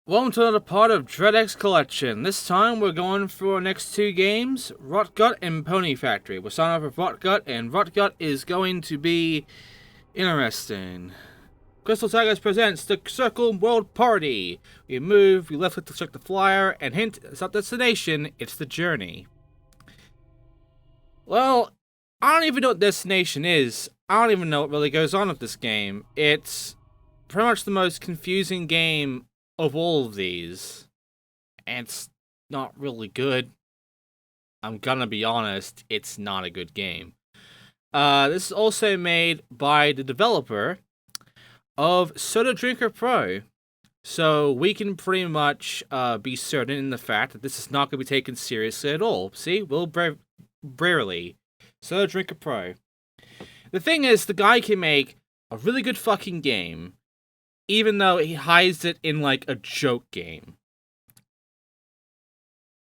Welcome to another part of DreadX Collection. This time we're going for our next two games, Rotgut and Pony Factory. We're starting off with Rotgut, and Rotgut is going to be interesting. Crystal Tigers presents the Circle World Party. We move, we left click to check the flyer, and hint, it's not destination, it's the journey. Well, I don't even know what destination is. I don't even know what really goes on with this game. It's pretty much the most confusing game of all of these, and it's not really good. I'm gonna be honest, it's not a good game. This is also made by the developer of Soda Drinker Pro, so we can pretty much be certain in the fact that this is not going to be taken seriously at all. See, rarely. Soda Drinker Pro. The thing is, the guy can make a really good fucking game, even though he hides it in, like, a joke game.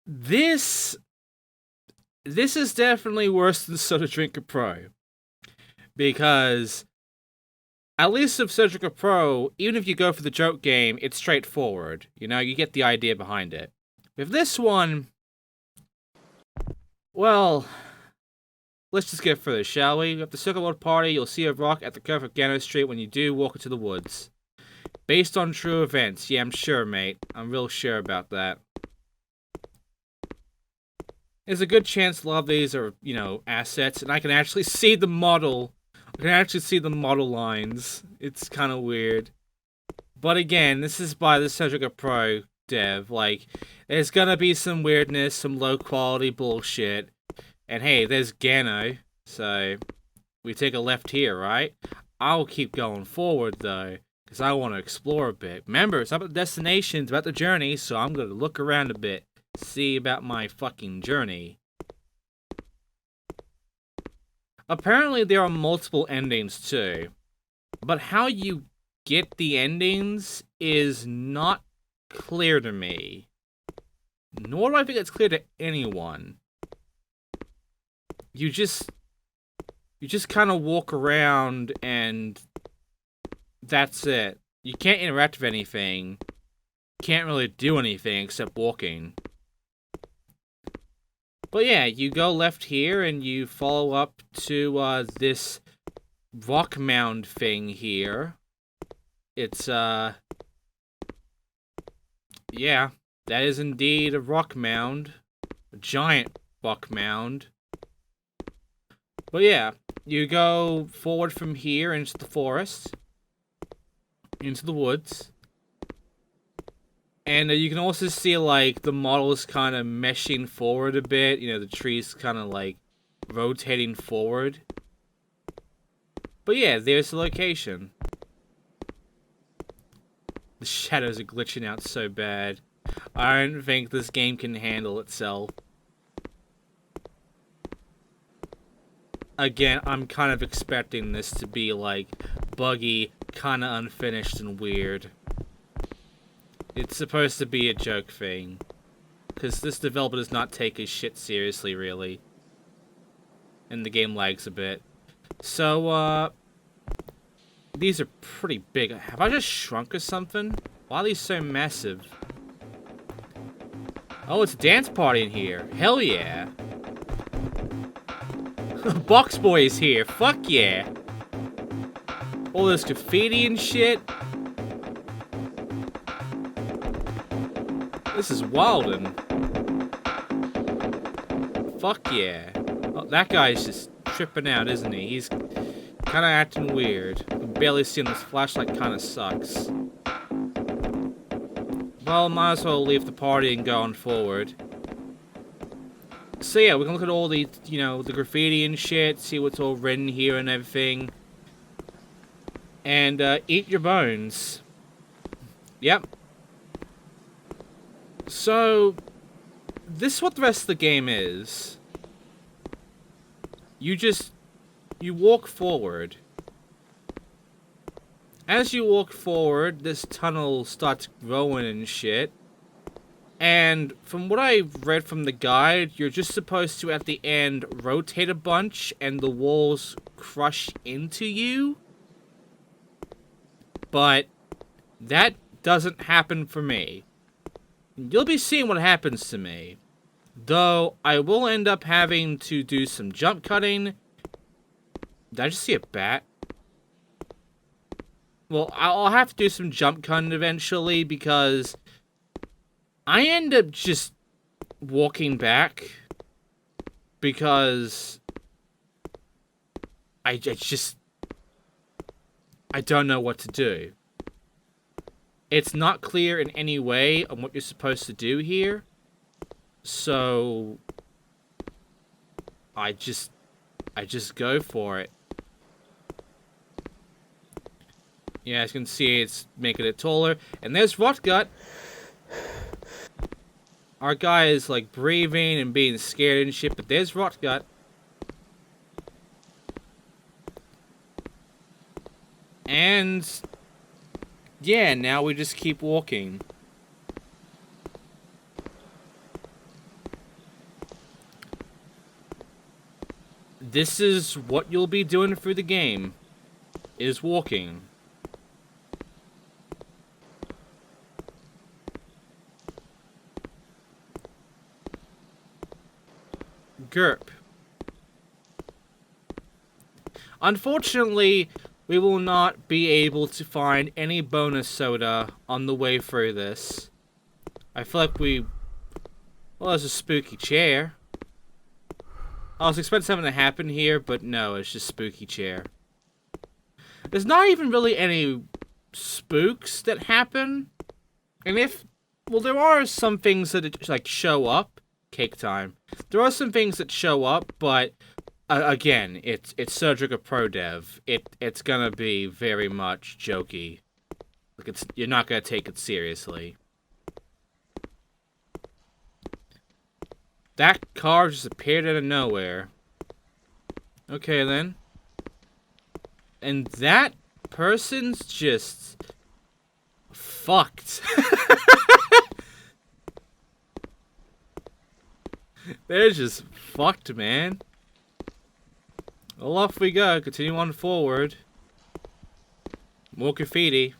This is definitely worse than Soda Drinker Pro. Because, at least with Soda Drinker Pro, even if you go for the joke game, it's straightforward. You know, you get the idea behind it. With this one, well, let's just get further, shall we? At the Circle World Party, you'll see a rock at the curve of Gano Street when you do walk into the woods. Based on true events. Yeah, I'm sure, mate. I'm real sure about that. There's a good chance a lot of these are, you know, assets, and I can actually see the model. I can actually see the model lines. It's kind of weird. But again, this is by the Soda Pro dev. Like, there's gonna be some weirdness, some low-quality bullshit. And hey, there's Gano. So, we take a left here, right? I'll keep going forward, though, because I want to explore a bit. Remember, it's not about the destination, it's about the journey, so I'm going to look around a bit, see about my fucking journey. Apparently, there are multiple endings, too. But how you get the endings is not clear to me. Nor do I think it's clear to anyone. You just kind of walk around and that's it. You can't interact with anything. Can't really do anything except walking. But yeah, you go left here and you follow up to this rock mound thing here. It's yeah, that is indeed a rock mound. A giant rock mound. But yeah, you go forward from here into the forest. Into the woods. And you can also see, like, the model is kind of meshing forward a bit. You know, the tree's kind of, like, rotating forward. But yeah, there's the location. The shadows are glitching out so bad. I don't think this game can handle itself. Again, I'm kind of expecting this to be, like, buggy, kind of unfinished and weird. It's supposed to be a joke thing. Because this developer does not take his shit seriously, really. And the game lags a bit. So, these are pretty big. Have I just shrunk or something? Why are these so massive? Oh, it's a dance party in here. Hell yeah. Box Boy is here. Fuck yeah. All this graffiti and shit. This is wildin'. Fuck yeah. Oh, that guy's just tripping out, isn't he? He's kind of acting weird. I can barely see him. This flashlight kind of sucks. Well, might as well leave the party and go on forward. So yeah, we can look at all the, you know, the graffiti and shit, see what's all written here and everything. And, eat your bones. Yep. So, this is what the rest of the game is. You walk forward. As you walk forward, this tunnel starts growing and shit. And from what I read from the guide, you're just supposed to, at the end, rotate a bunch and the walls crush into you. But that doesn't happen for me. You'll be seeing what happens to me. Though, I will end up having to do some jump cutting. Did I just see a bat? Well, I'll have to do some jump cutting eventually because I end up just walking back because I don't know what to do. It's not clear in any way on what you're supposed to do here. So I just go for it. Yeah, as you can see, it's making it taller. And there's Rotgut. Our guy is, like, breathing and being scared and shit, but there's Rotgut. And yeah, now we just keep walking. This is what you'll be doing through the game, is walking. Gerp. Unfortunately, we will not be able to find any bonus soda on the way through this. I feel like well, there's a spooky chair. I was expecting something to happen here, but no, it's just spooky chair. There's not even really any spooks that happen. And well, there are some things that, like, show up. Cake time. There are some things that show up, but again, it's Xindictive Pro Dev. It's gonna be very much jokey. Like, you're not gonna take it seriously. That car just appeared out of nowhere. Okay, then. And that person's just fucked. They're just fucked, man. Well, off we go. Continue on forward. More graffiti.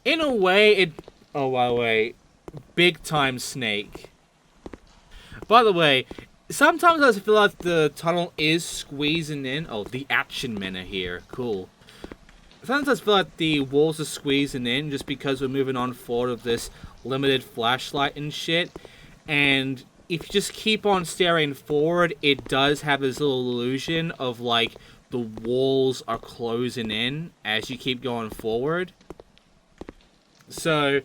In a way, oh, by the way, big time snake. By the way, sometimes I feel like the tunnel is squeezing in. Oh, the action men are here. Cool. Sometimes I feel like the walls are squeezing in just because we're moving on forward with this limited flashlight and shit. And if you just keep on staring forward, it does have this little illusion of, like, the walls are closing in as you keep going forward. So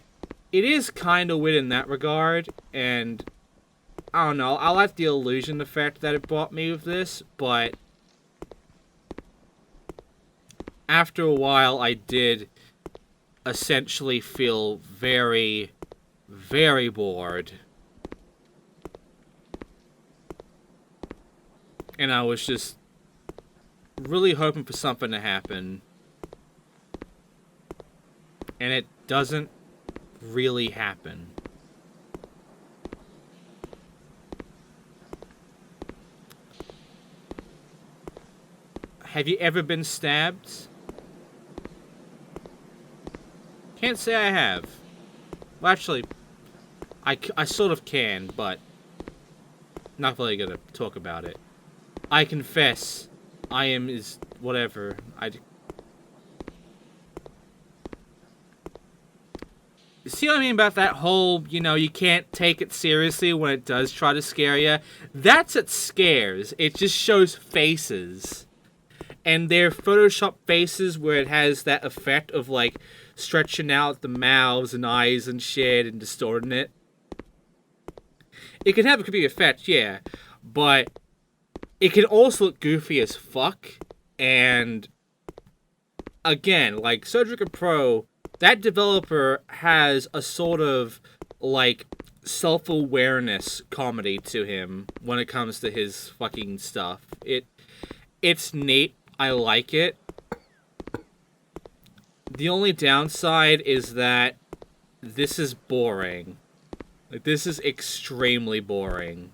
it is kind of weird in that regard, and I don't know, I like the illusion effect that it brought me with this, but after a while I did essentially feel very, very bored. And I was just really hoping for something to happen. And it doesn't really happen. Have you ever been stabbed? Can't say I have. Well, actually, I sort of can, but not really gonna talk about it. I confess, I am whatever. See what I mean about that whole, you know, you can't take it seriously when it does try to scare you? That's what scares. It just shows faces. And they're Photoshop faces where it has that effect of, like, stretching out the mouths and eyes and shit and distorting it. It can have a creepy effect, yeah. But it can also look goofy as fuck. And again, like, Xindictive Pro, that developer has a sort of, like, self-awareness comedy to him when it comes to his fucking stuff. It's neat. I like it. The only downside is that this is boring. Like, this is extremely boring.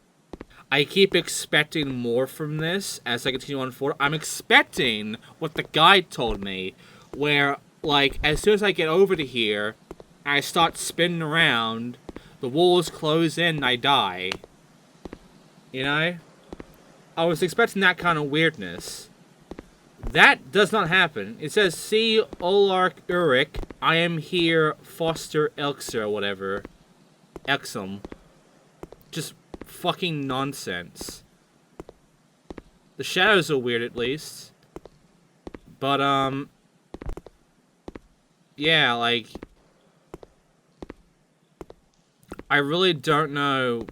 I keep expecting more from this as I continue on forward. I'm expecting what the guide told me, where, like, as soon as I get over to here, I start spinning around, the walls close in, and I die. You know? I was expecting that kind of weirdness. That does not happen. It says, see Olark Urik, I am here, Foster Elxer, or whatever. Exum. Just fucking nonsense. The shadows are weird, at least. But, yeah, like, I really don't know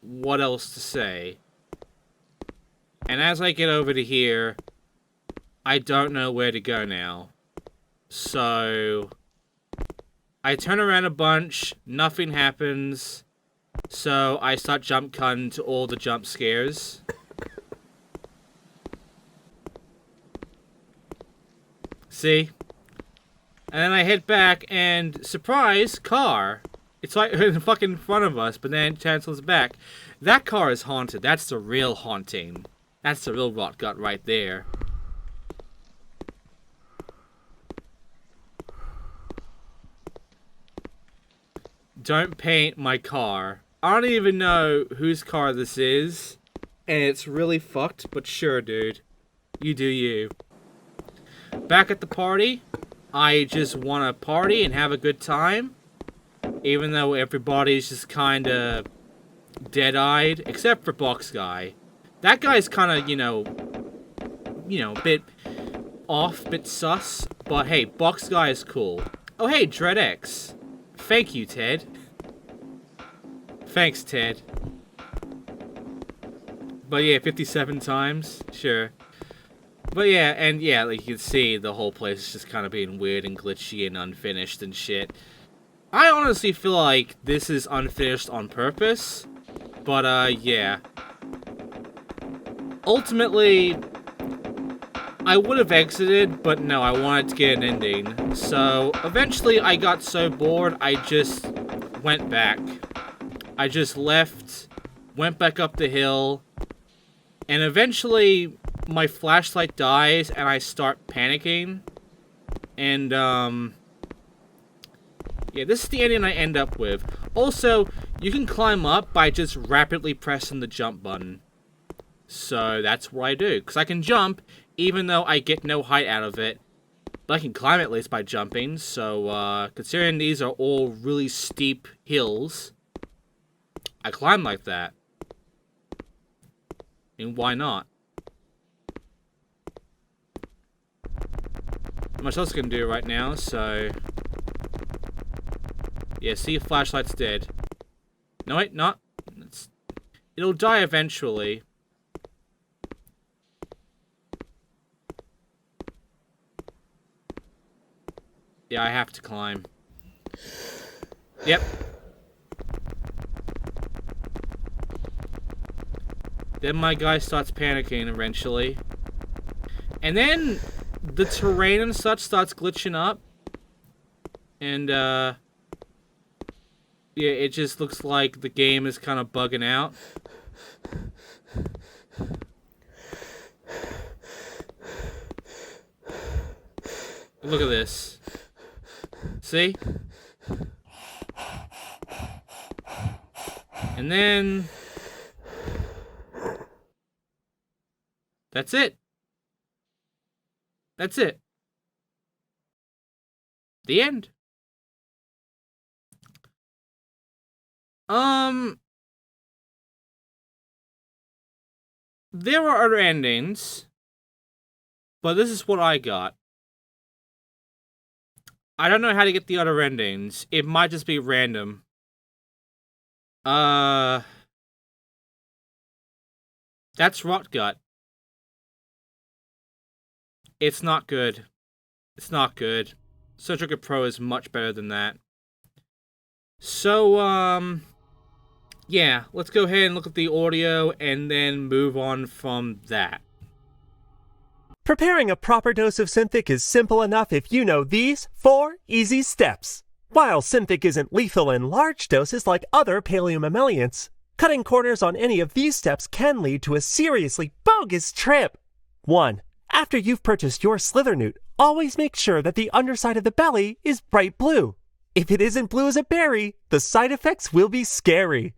what else to say. And as I get over to here, I don't know where to go now. So, I turn around a bunch, nothing happens, so I start jump cutting to all the jump scares. See? And then I head back and, surprise, car. It's right in fucking front of us, but then it cancels back. That car is haunted. That's the real haunting. That's the real Rotgut right there. Don't paint my car. I don't even know whose car this is. And it's really fucked, but sure, dude. You do you. Back at the party. I just want to party and have a good time. Even though everybody's just kind of dead-eyed. Except for Box Guy. That guy's kind of, you know, a bit off, bit sus. But hey, Box Guy is cool. Oh hey, DreadX. Thank you, Ted. Thanks, Ted. But yeah, 57 times? Sure. But yeah, and yeah, like you can see, the whole place is just kind of being weird and glitchy and unfinished and shit. I honestly feel like this is unfinished on purpose. But, yeah. Ultimately, I would have exited, but no, I wanted to get an ending. So, eventually I got so bored, I just went back. I just left, went back up the hill, and eventually my flashlight dies and I start panicking. And, yeah, this is the ending I end up with. Also, you can climb up by just rapidly pressing the jump button. So, that's what I do. Because I can jump, even though I get no height out of it. But I can climb at least by jumping. So, considering these are all really steep hills, I climb like that. And why not? Not much else I can do right now, so... yeah, see if flashlight's dead. No, wait, not. It'll die eventually. Yeah, I have to climb. Yep. Then my guy starts panicking eventually. And then the terrain and such starts glitching up. And, yeah, it just looks like the game is kind of bugging out. Look at this. See? And then... that's it. That's it. The end. There were other endings, but this is what I got. I don't know how to get the other endings. It might just be random. That's Rotgut. It's not good. It's not good. Rotgut Pro is much better than that. So, yeah, let's go ahead and look at the audio and then move on from that. Preparing a proper dose of Synthic is simple enough if you know these 4 easy steps. While Synthic isn't lethal in large doses like other paleomammalians, Cutting corners on any of these steps can lead to a seriously bogus trip. 1. After you've purchased your Slithernewt, always make sure that the underside of the belly is bright blue. If it isn't blue as a berry, the side effects will be scary.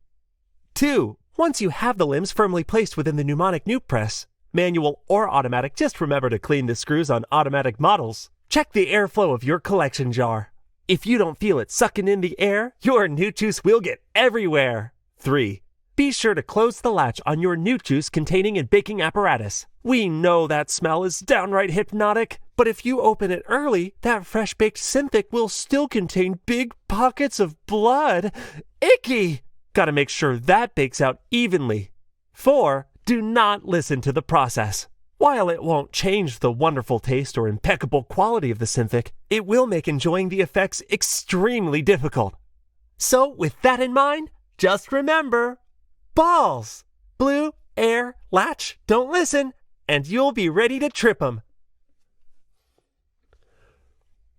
2. Once you have the limbs firmly placed within the pneumonic newt press, manual or automatic, just remember to clean the screws on automatic models. Check the airflow of your collection jar. If you don't feel it sucking in the air, your newt juice will get everywhere. 3. Be sure to close the latch on your newt juice containing and baking apparatus. We know that smell is downright hypnotic, but if you open it early, that fresh-baked Xindictive will still contain big pockets of blood. Icky! Gotta make sure that bakes out evenly. 4. Do not listen to the process. While it won't change the wonderful taste or impeccable quality of the Xindictive, it will make enjoying the effects extremely difficult. So, with that in mind, just remember, balls! Blue, air, latch, don't listen, and you'll be ready to trip 'em.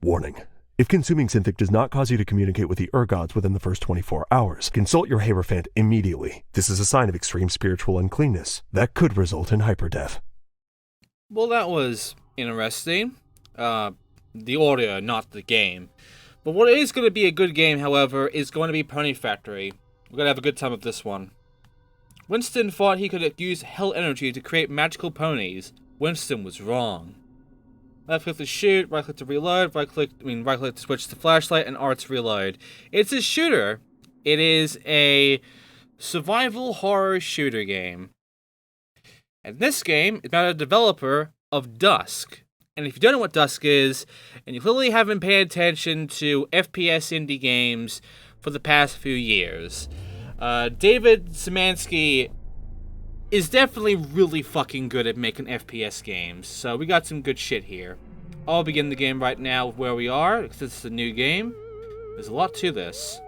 Warning. If consuming Xindictive does not cause you to communicate with the Urgods within the first 24 hours, consult your Hierophant immediately. This is a sign of extreme spiritual uncleanness that could result in hyperdeath. Well, that was interesting. The audio, not the game. But what is going to be a good game, however, is going to be Pony Factory. We're going to have a good time with this one. Winston thought he could use hell energy to create magical ponies. Winston was wrong. Left click to shoot, right click to reload, right click to switch to flashlight, and R to reload. It's a shooter. It is a survival horror shooter game. And this game is about a developer of Dusk. And if you don't know what Dusk is, and you clearly haven't paid attention to FPS indie games for the past few years, David Szymanski is definitely really fucking good at making FPS games, so we got some good shit here. I'll begin the game right now with where we are, because this is a new game. There's a lot to this.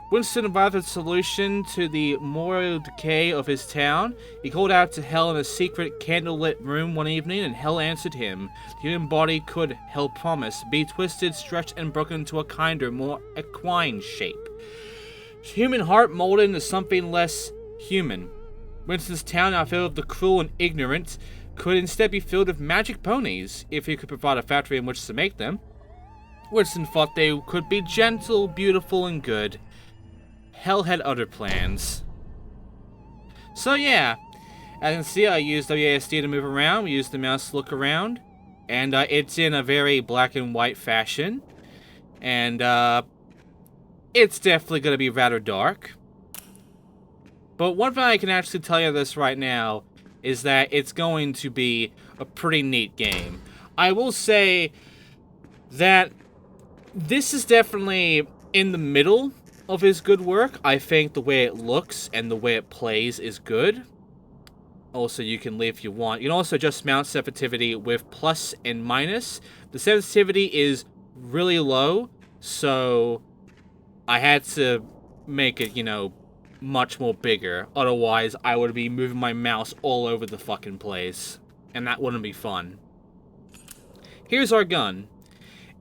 Winston arrived with a solution to the moral decay of his town. He called out to Hell in a secret candlelit room one evening, and Hell answered him. The human body could, Hell promised, be twisted, stretched, and broken into a kinder, more equine shape. Human heart molded into something less human. Winston's town, now filled with the cruel and ignorant, could instead be filled with magic ponies, if he could provide a factory in which to make them. Winston thought they could be gentle, beautiful, and good. Hell had other plans. So yeah, as you can see, I used WASD to move around, we used the mouse to look around, and it's in a very black and white fashion, and it's definitely going to be rather dark. But one thing I can actually tell you this right now is that it's going to be a pretty neat game. I will say that this is definitely in the middle of his good work. I think the way it looks and the way it plays is good. Also, you can leave if you want. You can also adjust mount sensitivity with plus and minus. The sensitivity is really low, so I had to make it, much more bigger. Otherwise, I would be moving my mouse all over the fucking place, and that wouldn't be fun. Here's our gun.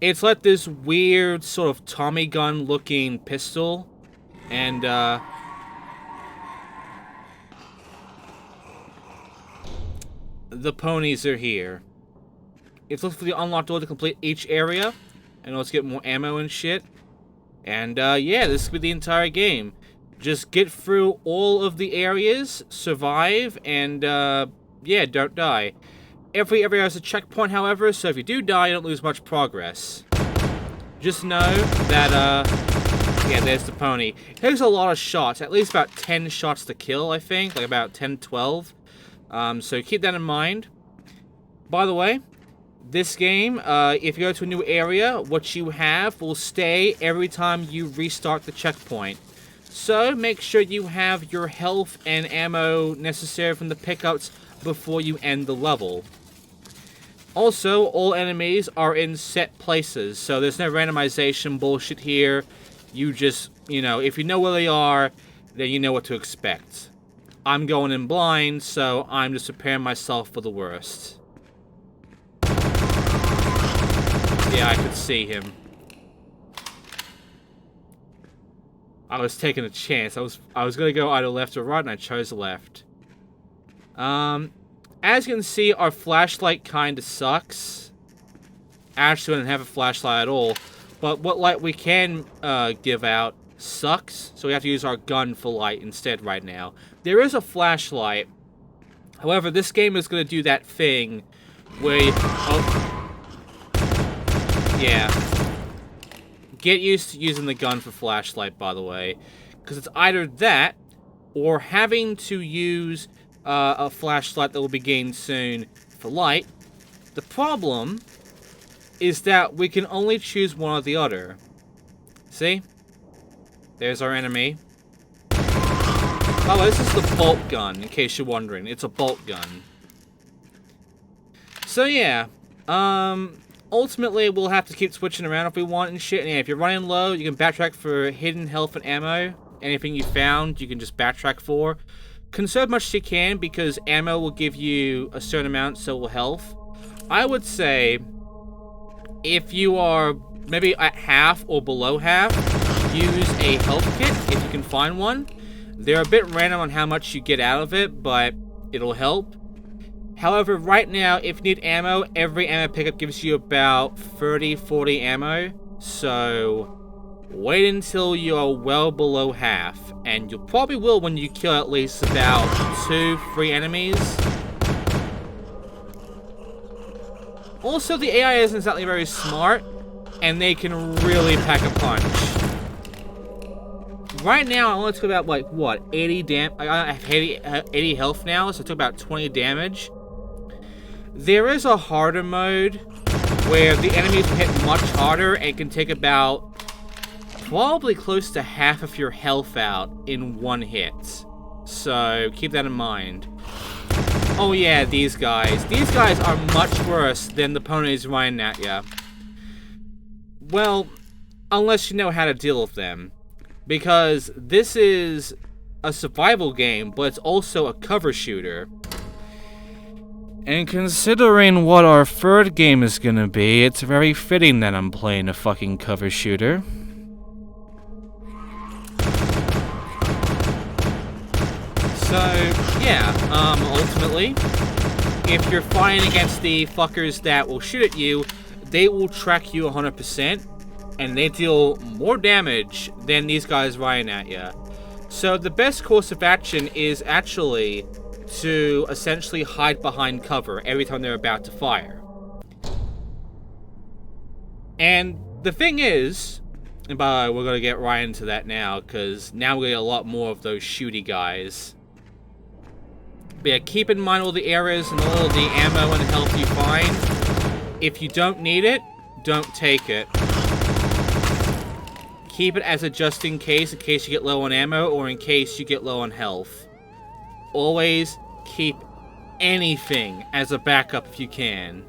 It's like this weird sort of Tommy gun looking pistol, and the ponies are here. It's looking for the unlocked door to complete each area, and let's get more ammo and shit. And yeah, this could be the entire game. Just get through all of the areas, survive, and yeah, don't die. Every area has a checkpoint, however, so if you do die, you don't lose much progress. Just know that, yeah, there's the pony. It takes a lot of shots, at least about 10 shots to kill, I think, like about 10, 12. So keep that in mind. By the way, this game, if you go to a new area, what you have will stay every time you restart the checkpoint. So make sure you have your health and ammo necessary from the pickups before you end the level. Also, all enemies are in set places, so there's no randomization bullshit here. You just, if you know where they are, then you know what to expect. I'm going in blind, so I'm just preparing myself for the worst. Yeah, I could see him. I was taking a chance. I was gonna go either left or right, and I chose left. As you can see, our flashlight kinda sucks. Actually, we don't have a flashlight at all. But what light we can give out sucks, so we have to use our gun for light instead right now. There is a flashlight. However, this game is gonna do that thing where yeah. Get used to using the gun for flashlight, by the way. Because it's either that, or having to use a flashlight that will be gained soon for light. The problem is that we can only choose one or the other. See? There's our enemy. Oh, this is the bolt gun, in case you're wondering. It's a bolt gun. So yeah, ultimately we'll have to keep switching around if we want and shit. And yeah, if you're running low, you can backtrack for hidden health and ammo. Anything you found, you can just backtrack for. Conserve much as you can, because ammo will give you a certain amount, so will health. I would say, if you are maybe at half or below half, use a health kit if you can find one. They're a bit random on how much you get out of it, but it'll help. However, right now, if you need ammo, every ammo pickup gives you about 30-40 ammo. So, wait until you are well below half. And you probably will when you kill at least about 2-3 enemies. Also, the AI isn't exactly very smart, and they can really pack a punch. Right now, I only took about, like, what, 80 I have 80 health now, so I took about 20 damage. There is a harder mode where the enemies will hit much harder and can take about probably close to half of your health out in one hit. So keep that in mind. Oh yeah, these guys. These guys are much worse than the ponies running at ya. Well, unless you know how to deal with them. Because this is a survival game, but it's also a cover shooter. And considering what our third game is gonna be, it's very fitting that I'm playing a fucking cover shooter. So, yeah, ultimately, if you're fighting against the fuckers that will shoot at you, they will track you 100%, and they deal more damage than these guys riding at you. So the best course of action is actually to essentially hide behind cover every time they're about to fire. And the thing is, and by the way, we're going to get right into that now, because now we get a lot more of those shooty guys. But yeah, keep in mind all the areas and all the ammo and health you find. If you don't need it, don't take it. Keep it as a just in case you get low on ammo or in case you get low on health. Always keep anything as a backup if you can.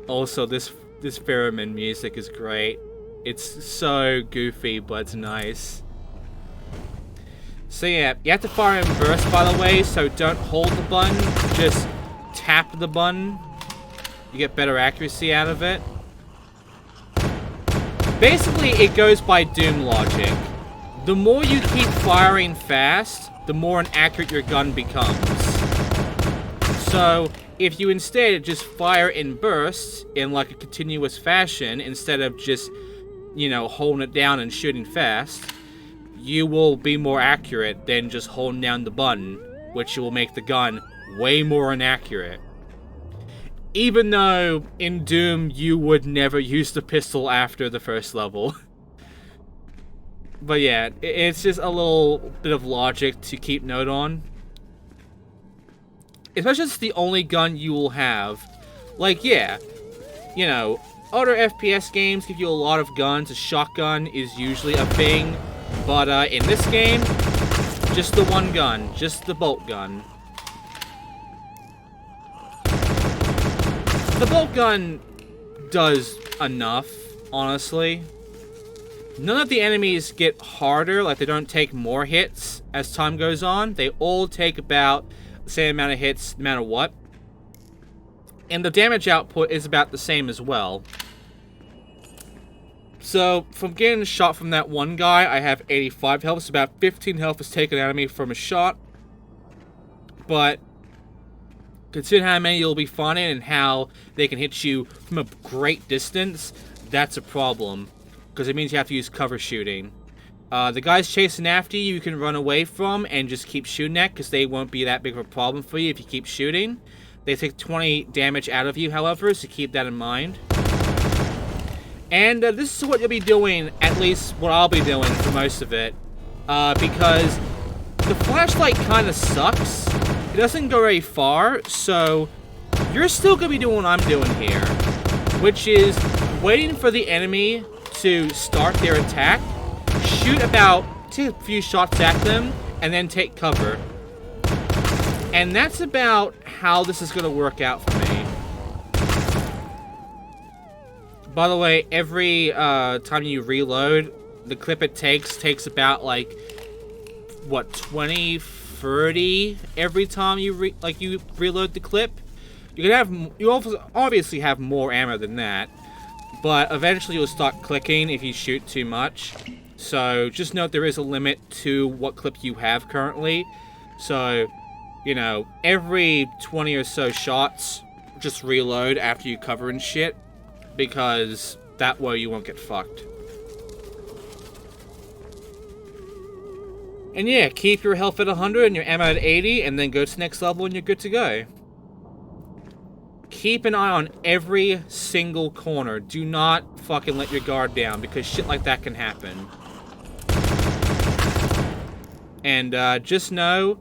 Also, this theremin music is great. It's so goofy, but it's nice. So yeah, you have to fire in burst, by the way, so don't hold the button, just tap the button. You get better accuracy out of it. Basically, it goes by Doom logic. The more you keep firing fast, the more inaccurate your gun becomes. So, if you instead just fire in bursts, in like a continuous fashion, instead of just, you know, holding it down and shooting fast, you will be more accurate than just holding down the button, which will make the gun way more inaccurate. Even though, in Doom, you would never use the pistol after the first level. But yeah, it's just a little bit of logic to keep note on. Especially if it's the only gun you will have. Like, yeah, you know, other FPS games give you a lot of guns. A shotgun is usually a thing. But in this game, just the one gun. Just the bolt gun. The bolt gun does enough, honestly. None of the enemies get harder, like they don't take more hits as time goes on. They all take about the same amount of hits, no matter what. And the damage output is about the same as well. So, from getting shot from that one guy, I have 85 health. So about 15 health is taken out of me from a shot. But, considering how many you'll be finding and how they can hit you from a great distance, that's a problem. Because it means you have to use cover shooting. The guys chasing after you, you can run away from and just keep shooting at, because they won't be that big of a problem for you if you keep shooting. They take 20 damage out of you, however, so keep that in mind. And this is what you'll be doing, at least what I'll be doing for most of it. Because the flashlight kind of sucks. It doesn't go very far, so you're still going to be doing what I'm doing here. Which is waiting for the enemy to start their attack, take a few shots at them, and then take cover. And that's about how this is going to work out for me. By the way, every time you reload, the clip it takes about, like, what, 20, 30 every time you reload the clip. You obviously have more ammo than that, but eventually you'll start clicking if you shoot too much. So just note there is a limit to what clip you have currently. So, you know, every 20 or so shots, just reload after you cover and shit. Because that way you won't get fucked. And yeah, keep your health at 100 and your ammo at 80, and then go to the next level and you're good to go. Keep an eye on every single corner. Do not fucking let your guard down, because shit like that can happen. And just know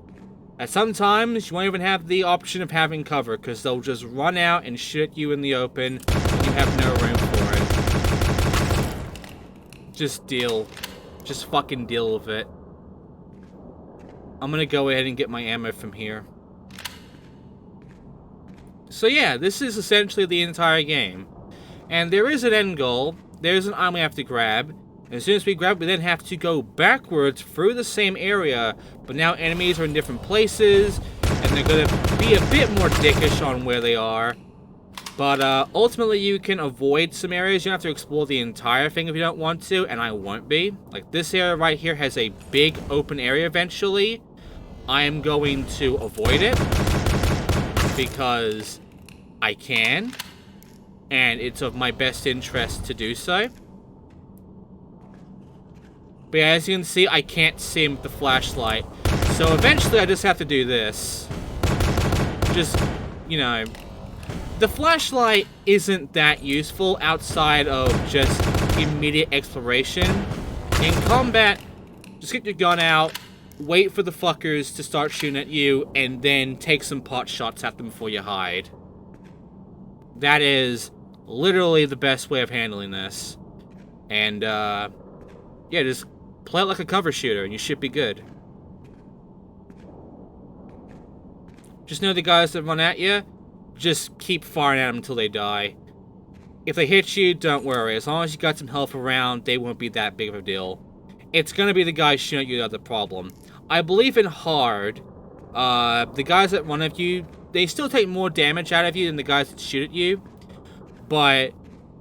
that sometimes you won't even have the option of having cover, because they'll just run out and shoot you in the open, and you have no room for it. Just fucking deal with it. I'm gonna go ahead and get my ammo from here. So yeah, this is essentially the entire game. And there is an end goal. There's an item we have to grab. And as soon as we grab it, we then have to go backwards through the same area, but now enemies are in different places, and they're gonna be a bit more dickish on where they are. But ultimately you can avoid some areas. You don't have to explore the entire thing if you don't want to, and I won't be. Like this area right here has a big open area eventually. I am going to avoid it because I can, and it's of my best interest to do so. But yeah, as you can see, I can't see him with the flashlight. So eventually I just have to do this. Just, you know, the flashlight isn't that useful outside of just immediate exploration. In combat, just get your gun out, wait for the fuckers to start shooting at you, and then take some pot shots at them before you hide. That is literally the best way of handling this. And, yeah, just play it like a cover shooter, and you should be good. Just know the guys that run at you, just keep firing at them until they die. If they hit you, don't worry. As long as you got some health around, they won't be that big of a deal. It's gonna be the guys shooting at you that are the problem. I believe in hard, the guys that run at you, they still take more damage out of you than the guys that shoot at you. But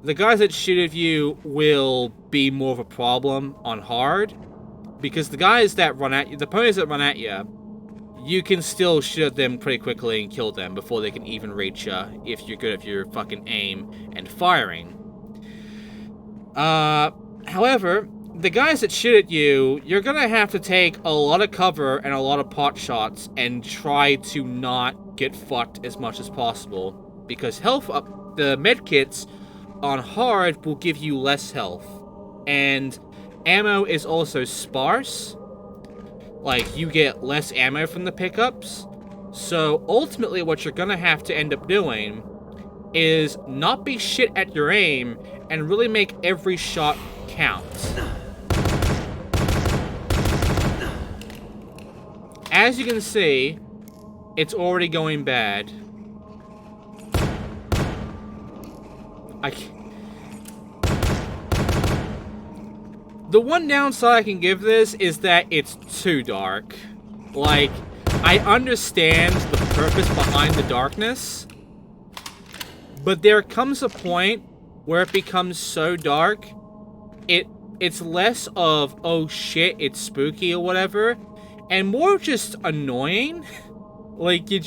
the guys that shoot at you will be more of a problem on hard. Because the guys that run at you, the opponents that run at you, you can still shoot at them pretty quickly and kill them before they can even reach you, if you're good at your fucking aim and firing. However, the guys that shoot at you, you're gonna have to take a lot of cover and a lot of pot shots and try to not get fucked as much as possible. Because health up, the medkits on hard will give you less health. And ammo is also sparse. Like, you get less ammo from the pickups. So, ultimately, what you're gonna have to end up doing is not be shit at your aim and really make every shot count. As you can see, it's already going bad. The one downside I can give this is that it's too dark. Like, I understand the purpose behind the darkness, but there comes a point where it becomes so dark it's less of, oh shit, it's spooky or whatever, and more just annoying. Like, you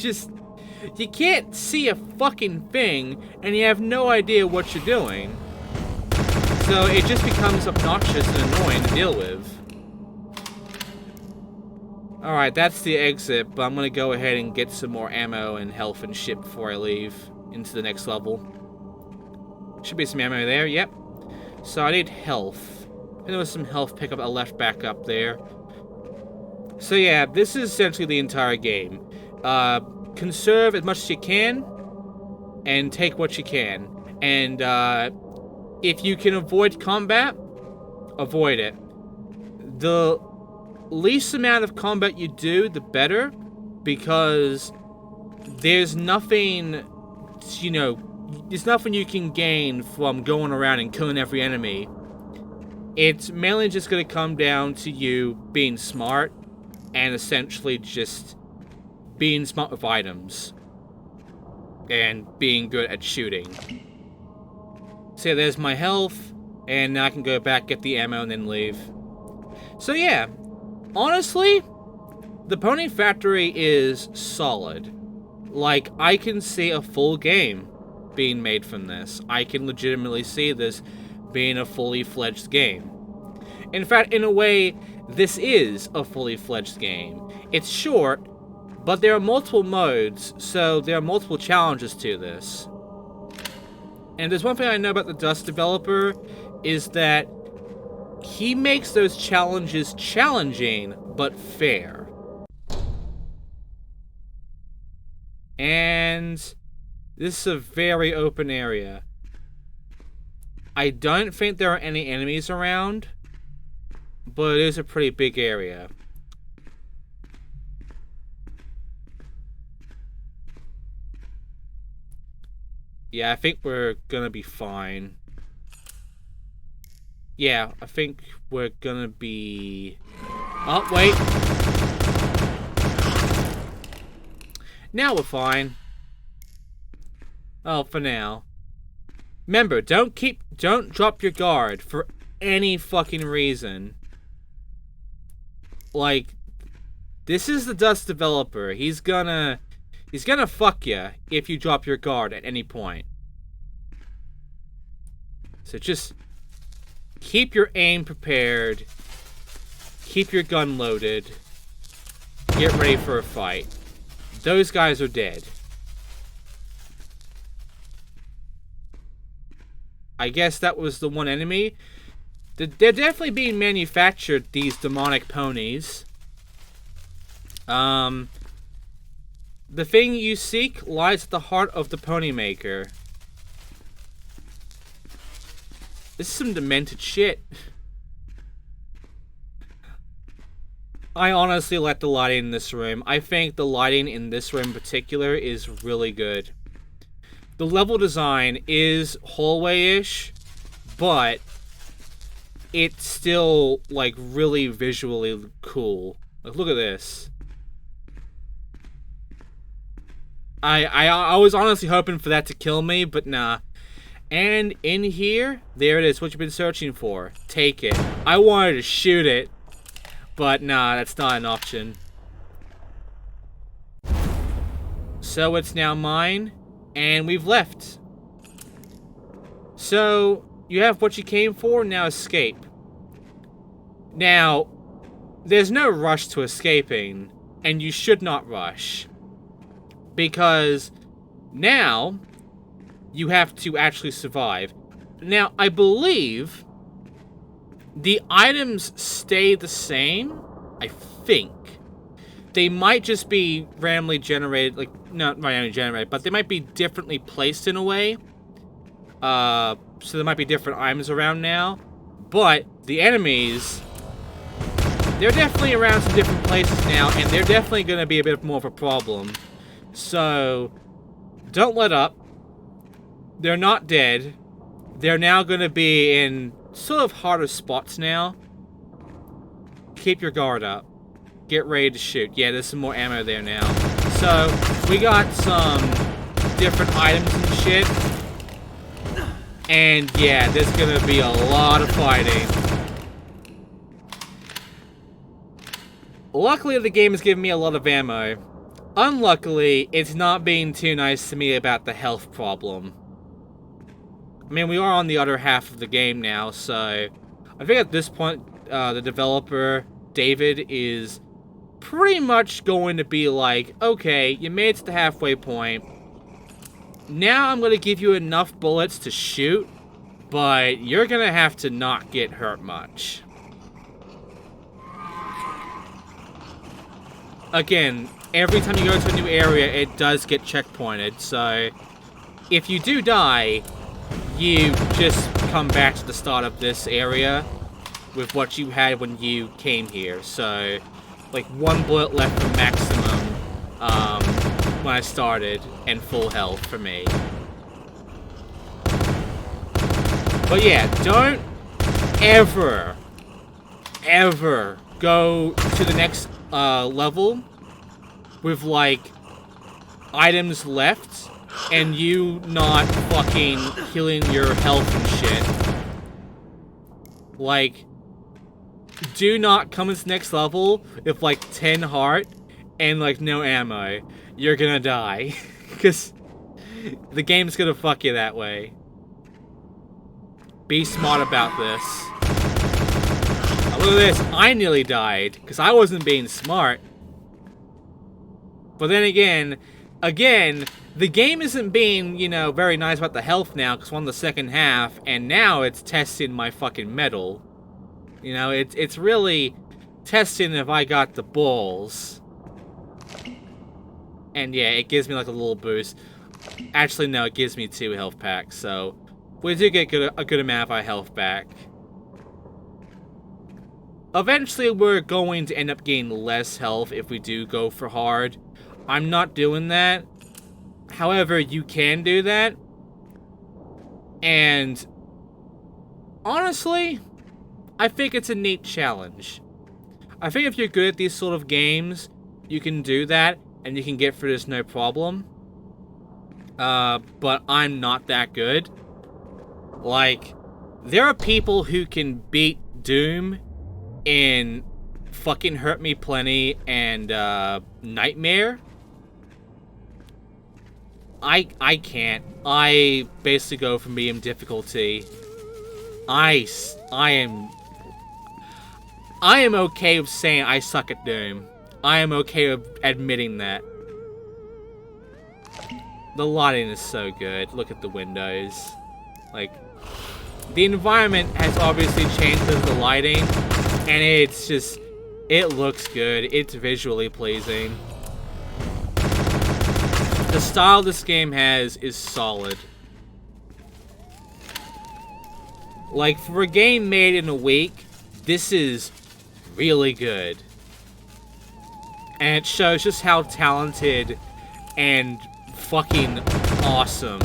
can't see a fucking thing, and you have no idea what you're doing. So it just becomes obnoxious and annoying to deal with. Alright, that's the exit, but I'm gonna go ahead and get some more ammo and health and shit before I leave into the next level. Should be some ammo there, yep. So I need health. And there was some health pickup I left back up there. So yeah, this is essentially the entire game. Conserve as much as you can, and take what you can. And if you can avoid combat, avoid it. The least amount of combat you do, the better, because there's nothing, you know, there's nothing you can gain from going around and killing every enemy. It's mainly just going to come down to you being smart and essentially just being smart with items and being good at shooting. So yeah, there's my health, and now I can go back, get the ammo, and then leave. So yeah, honestly, the Pony Factory is solid. Like, I can see a full game being made from this. I can legitimately see this being a fully fledged game. In fact, in a way, this is a fully fledged game. It's short, but there are multiple modes, so there are multiple challenges to this. And there's one thing I know about the Dust developer, is that he makes those challenges challenging, but fair. And this is a very open area. I don't think there are any enemies around, but it is a pretty big area. Yeah, I think we're gonna be fine. Yeah, I think we're gonna be... Oh, wait. Now we're fine. Oh, for now. Remember, don't drop your guard for any fucking reason. Like, this is the Dust developer. He's gonna fuck you if you drop your guard at any point. So just keep your aim prepared. Keep your gun loaded. Get ready for a fight. Those guys are dead. I guess that was the one enemy. They're definitely being manufactured, these demonic ponies. The thing you seek lies at the heart of the pony maker. This is some demented shit. I honestly like the lighting in this room. I think the lighting in this room in particular is really good. The level design is hallway-ish, but it's still, like, really visually cool. Like, look at this. I was honestly hoping for that to kill me, but nah. And in here, there it is, what you've been searching for. Take it. I wanted to shoot it, but nah, that's not an option. So it's now mine, and we've left. So, you have what you came for, now escape. Now, there's no rush to escaping, and you should not rush. Because now, you have to actually survive. Now, I believe the items stay the same, I think. They might just be randomly generated, like, not randomly generated, but they might be differently placed in a way. So there might be different items around now. But the enemies, they're definitely around some different places now, and they're definitely going to be a bit more of a problem. So, don't let up. They're not dead. They're now going to be in sort of harder spots now. Keep your guard up. Get ready to shoot. Yeah, there's some more ammo there now. So, we got some different items and shit. And yeah, there's gonna be a lot of fighting. Luckily, the game has given me a lot of ammo. Unluckily, it's not being too nice to me about the health problem. I mean, we are on the other half of the game now, so I think at this point, the developer, David, is pretty much going to be like, okay, you made it to the halfway point. Now I'm going to give you enough bullets to shoot, but you're going to have to not get hurt much. Again, every time you go to a new area, it does get checkpointed, so if you do die, you just come back to the start of this area with what you had when you came here. So, like, 1 bullet left for maximum when I started, and full health for me. But yeah, don't ever go to the next level with, like, items left and you not fucking healing your health and shit. Like, do not come to this next level with, like, 10 heart and, like, no ammo. You're gonna die. Because the game's gonna fuck you that way. Be smart about this. Oh, look at this. I nearly died because I wasn't being smart. But then again, the game isn't being, you know, very nice about the health now because we're on the second half, and now it's testing my fucking metal. You know, it's really testing if I got the balls. And yeah, it gives me like a little boost. Actually, no, it gives me 2 health packs, so we do get a good amount of our health back. Eventually, we're going to end up getting less health if we do go for hard. I'm not doing that. However, you can do that. And honestly, I think it's a neat challenge. I think if you're good at these sort of games, you can do that and you can get through this no problem. But I'm not that good. Like, there are people who can beat Doom in fucking Hurt Me Plenty and Nightmare. I can't. I basically go for medium difficulty. I am okay with saying I suck at Doom. I am okay with admitting that. The lighting is so good. Look at the windows. Like, the environment has obviously changed because of the lighting, and it's just, it looks good. It's visually pleasing. The style this game has is solid. Like, for a game made in a week, this is really good. And it shows just how talented and fucking awesome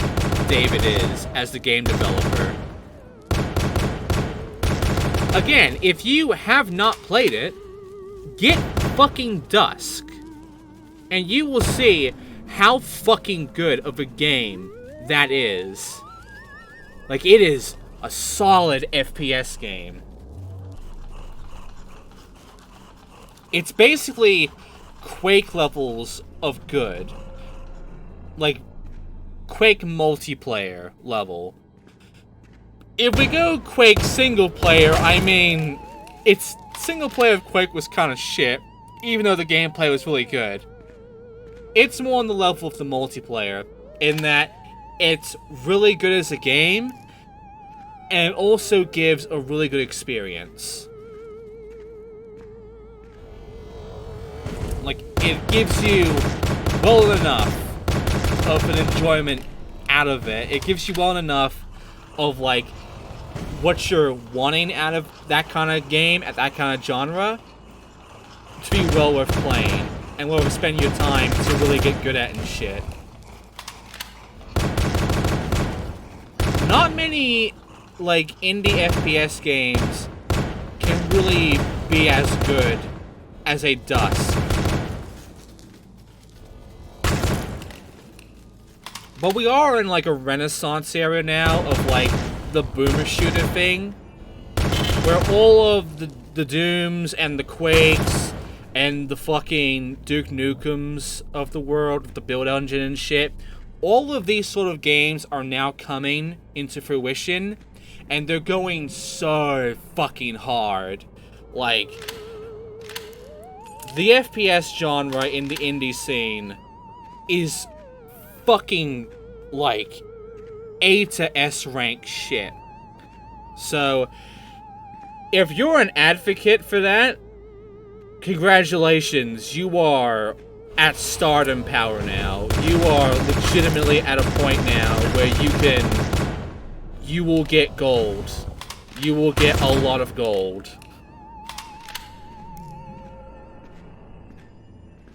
David is as the game developer. Again, if you have not played it, get fucking Dusk. And you will see how fucking good of a game that is. Like, it is a solid FPS game. It's basically Quake levels of good. Like, Quake multiplayer level. If we go Quake single player, I mean, its single player of Quake was kind of shit, even though the gameplay was really good. It's more on the level of the multiplayer, in that it's really good as a game, and it also gives a really good experience. Like, it gives you well enough of an enjoyment out of it. It gives you well enough of, like, what you're wanting out of that kind of game, at that kind of genre, to be well worth playing, and well worth spending your time to really get good at and shit. Not many, like, indie FPS games can really be as good as a Dusk. But we are in, like, a renaissance era now of, like, the boomer shooter thing, where all of the Dooms and the Quakes and the fucking Duke Nukems of the world, the build engine and shit, all of these sort of games are now coming into fruition, and they're going so fucking hard. Like, the FPS genre in the indie scene is fucking, like, A to S rank shit. So, if you're an advocate for that, congratulations, you are at stardom power now. You are legitimately at a point now where you will get gold. You will get a lot of gold.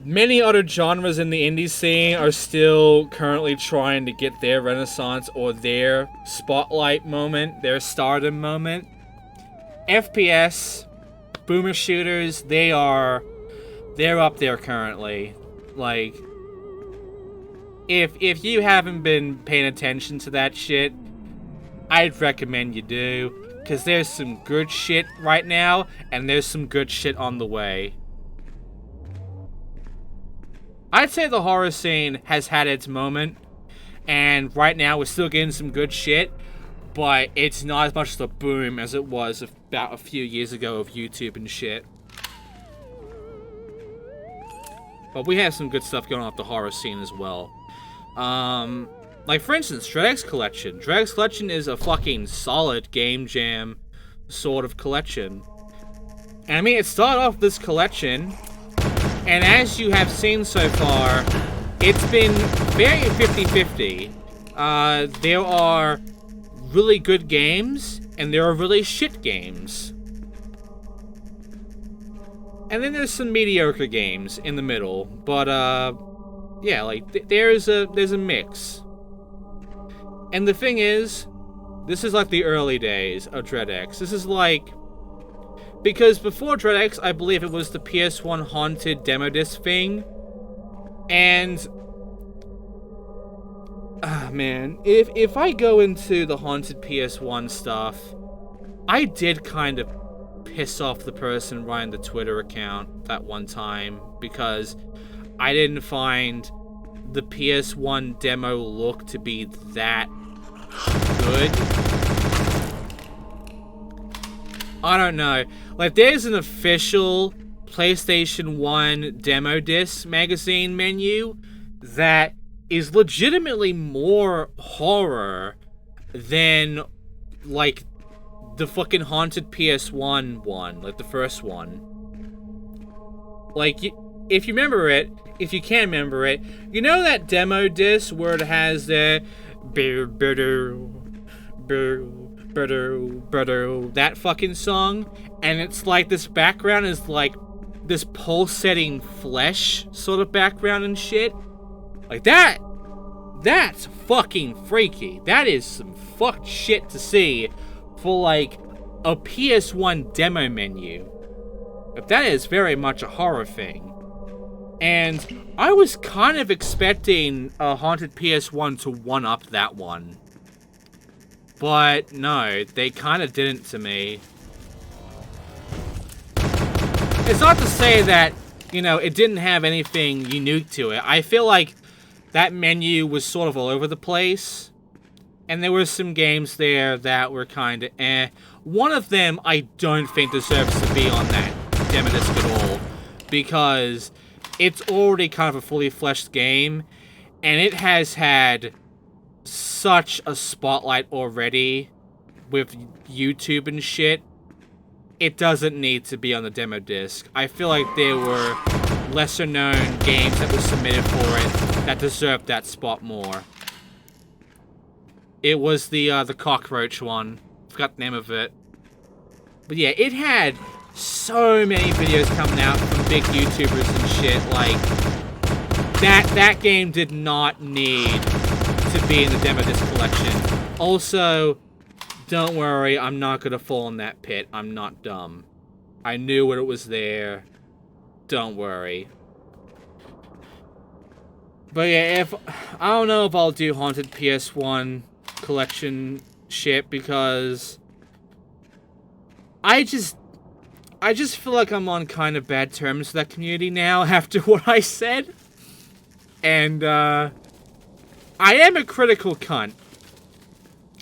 Many other genres in the indie scene are still currently trying to get their renaissance or their spotlight moment, their stardom moment. FPS, boomer shooters, they're up there currently. Like, if you haven't been paying attention to that shit, I'd recommend you do, because there's some good shit right now, and there's some good shit on the way. I'd say the horror scene has had its moment, and right now we're still getting some good shit, but it's not as much of a boom as it was about a few years ago of YouTube and shit. But we have some good stuff going on with the horror scene as well. Like, for instance, Dreadx Collection. Dreadx Collection is a fucking solid game jam sort of collection. And I mean, it started off this collection, and as you have seen so far, it's been very 50-50. There are really good games, and there are really shit games. And then there's some mediocre games in the middle, but yeah, like there's a mix. And the thing is, this is like the early days of DreadX. This is like, because before DreadX, I believe it was the PS1 Haunted demo disc thing, and man, if I go into the Haunted PS1 stuff, I did kind of piss off the person running the Twitter account that one time, because I didn't find the PS1 demo look to be that good. I don't know. Like, there's an official PlayStation 1 demo disc magazine menu that is legitimately more horror than, like, the fucking Haunted PS1 one, like the first one. Like, if you remember it, if you can remember it, you know that demo disc where it has the that fucking song, and it's like this background is like this pulsating flesh sort of background and shit? Like that, that's fucking freaky. That is some fucked shit to see for like a PS1 demo menu. But that is very much a horror thing. And I was kind of expecting a Haunted PS1 to one-up that one. But no, they kind of didn't to me. It's not to say that, you know, it didn't have anything unique to it. I feel like that menu was sort of all over the place. And there were some games there that were kind of eh. One of them I don't think deserves to be on that demo disc at all, because it's already kind of a fully fleshed game, and it has had such a spotlight already with YouTube and shit. It doesn't need to be on the demo disc. I feel like there were lesser known games that were submitted for it that deserved that spot more. It was the cockroach one. Forgot the name of it. But yeah, it had so many videos coming out from big YouTubers and shit. Like, that game did not need to be in the demo disc collection. Also, don't worry, I'm not gonna fall in that pit. I'm not dumb. I knew it was there. Don't worry. But yeah, I don't know if I'll do Haunted PS1 collection shit because I just feel like I'm on kind of bad terms with that community now after what I said. And, I am a critical cunt.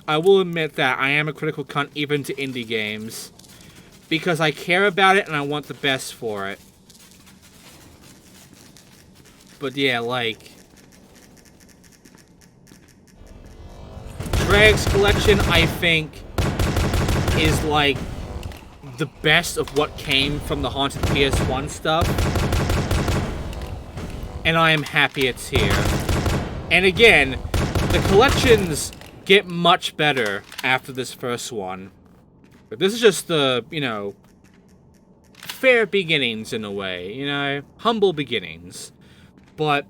I will admit that. I am a critical cunt even to indie games. Because I care about it and I want the best for it. But yeah, like... Drake's Collection, I think, is like the best of what came from the Haunted PS1 stuff. And I am happy it's here. And again, the collections get much better after this first one. But this is just the, you know, fair beginnings in a way, you know? Humble beginnings. But,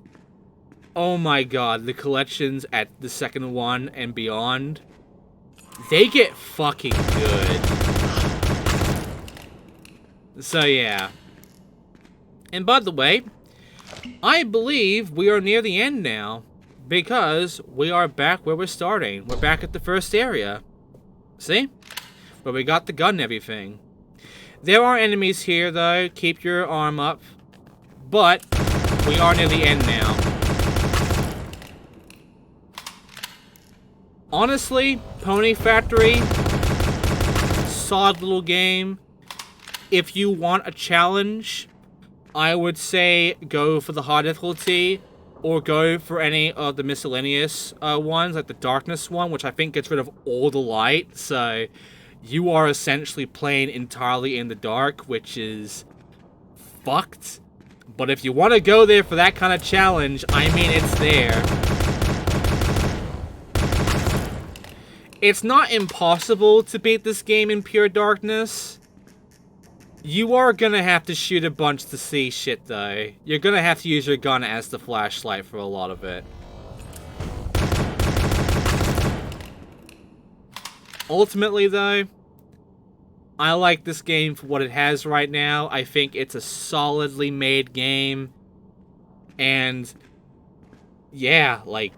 oh my god, the collections at the second one and beyond, they get fucking good. So yeah. And by the way, I believe we are near the end now, because we are back where we're starting. We're back at the first area. See? Where we got the gun and everything. There are enemies here, though. Keep your arm up. But we are near the end now. Honestly, Pony Factory, solid little game. If you want a challenge, I would say go for the hard difficulty, or go for any of the miscellaneous ones, like the darkness one, which I think gets rid of all the light, so you are essentially playing entirely in the dark, which is fucked. But if you want to go there for that kind of challenge, I mean, it's there. It's not impossible to beat this game in pure darkness. You are gonna have to shoot a bunch to see shit, though. You're gonna have to use your gun as the flashlight for a lot of it. Ultimately, though, I like this game for what it has right now. I think it's a solidly made game. And, yeah, like,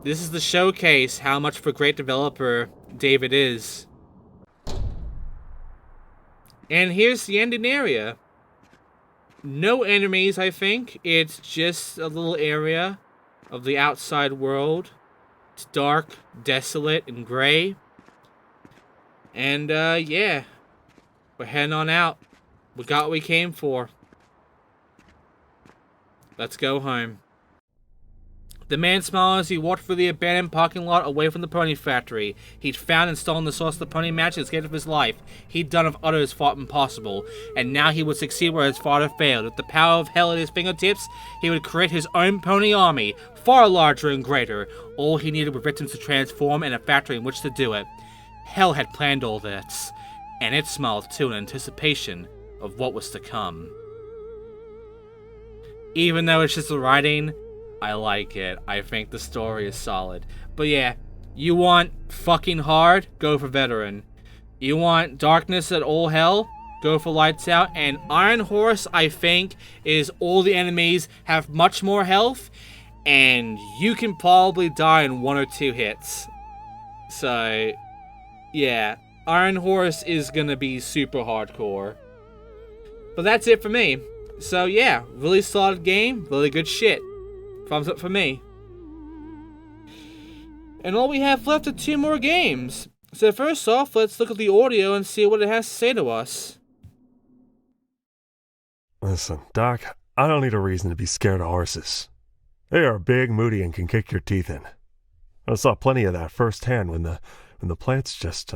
this is the showcase how much of a great developer David is. And here's the ending area. No enemies, I think. It's just a little area of the outside world. It's dark, desolate, and gray. And, yeah. We're heading on out. We got what we came for. Let's go home. The man smiled as he walked through the abandoned parking lot away from the pony factory. He'd found and stolen the source of the pony magic and escaped of his life. He'd done of others thought impossible, and now he would succeed where his father failed. With the power of hell at his fingertips, he would create his own pony army, far larger and greater. All he needed were victims to transform and a factory in which to do it. Hell had planned all this, and it smiled too in anticipation of what was to come. Even though it's just the writing, I like it. I think the story is solid. But yeah, you want fucking hard? Go for veteran. You want darkness at all hell? Go for lights out. And Iron Horse, I think, is all the enemies have much more health, and you can probably die in 1 or 2 hits. So, yeah, Iron Horse is gonna be super hardcore. But that's it for me. So yeah, really solid game, really good shit. Thumbs up for me. And all we have left are 2 more games. So first off, let's look at the audio and see what it has to say to us. Listen, Doc, I don't need a reason to be scared of horses. They are big, moody, and can kick your teeth in. I saw plenty of that firsthand when the plants just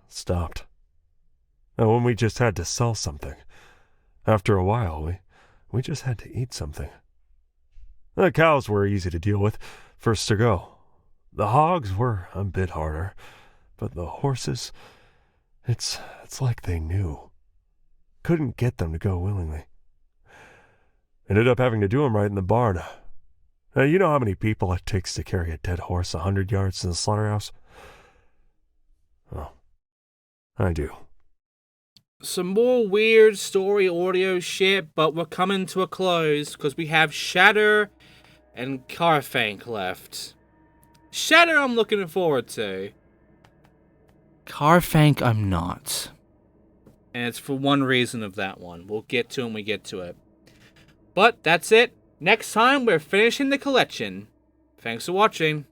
stopped. And when we just had to sell something. After a while, we just had to eat something. The cows were easy to deal with, first to go. The hogs were a bit harder, but the horses, it's like they knew. Couldn't get them to go willingly. Ended up having to do them right in the barn. You know how many people it takes to carry a dead horse 100 yards to the slaughterhouse? Oh, I do. Some more weird story audio shit, but we're coming to a close because we have Shatter and Carfank left. Shatter I'm looking forward to. Carfank, I'm not. And it's for one reason of that one. We'll get to it when we get to it. But that's it. Next time, we're finishing the collection. Thanks for watching.